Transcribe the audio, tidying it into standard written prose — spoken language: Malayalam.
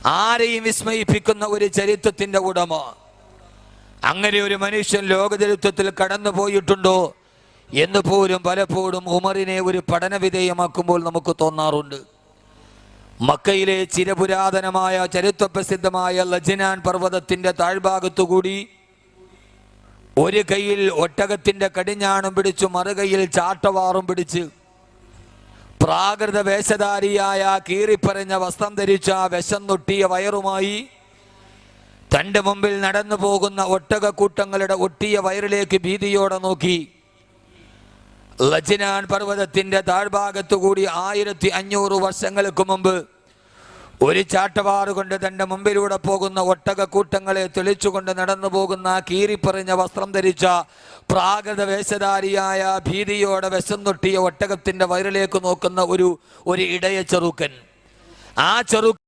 ആരെയും വിസ്മയിപ്പിക്കുന്ന ഒരു ചരിത്രത്തിന്റെ ഉടമ. അങ്ങനെ ഒരു മനുഷ്യൻ ലോകചരിത്രത്തിൽ കടന്നു പോയിട്ടുണ്ടോ എന്ന് പോലും പലപ്പോഴും ഉമറിനെ ഒരു പഠന വിധേയമാക്കുമ്പോൾ നമുക്ക് തോന്നാറുണ്ട്. മക്കയിലെ ചിരപുരാതനമായ ചരിത്രപ്രസിദ്ധമായ ലജ്നാൻ പർവ്വതത്തിന്റെ താഴ്ഭാഗത്തുകൂടി ഒരു കൈയിൽ ഒട്ടകത്തിന്റെ കടിഞ്ഞാണും പിടിച്ചു മറുകൈയിൽ ചാട്ടവാറും പിടിച്ച് പ്രാകൃത വേഷധാരിയായ കീറിപ്പറഞ്ഞ വസ്ത്രം ധരിച്ച വിശന്നൊട്ടിയ വയറുമായി തൻ്റെ മുമ്പിൽ നടന്നു പോകുന്ന ഒട്ടകക്കൂട്ടങ്ങളുടെ ഒട്ടിയ വയറിലേക്ക് ഭീതിയോടെ നോക്കി ലജ്നാൻ പർവ്വതത്തിന്റെ താഴ്ഭാഗത്തുകൂടി 1500 വർഷങ്ങൾക്ക് മുമ്പ് ഒരു ചാട്ടവാറ് കൊണ്ട് തൻ്റെ മുമ്പിലൂടെ പോകുന്ന ഒട്ടകക്കൂട്ടങ്ങളെ തെളിച്ചുകൊണ്ട് നടന്നു പോകുന്ന കീറിപ്പറഞ്ഞ വസ്ത്രം ധരിച്ച പ്രാകൃത വേഷധാരിയായ ഭീതിയോടെ വിശന്നൊട്ടിയ ഒട്ടകത്തിന്റെ വയറിലേക്ക് നോക്കുന്ന ഒരു ഇടയ ചെറുക്കൻ. ആ ചെറുക്കൻ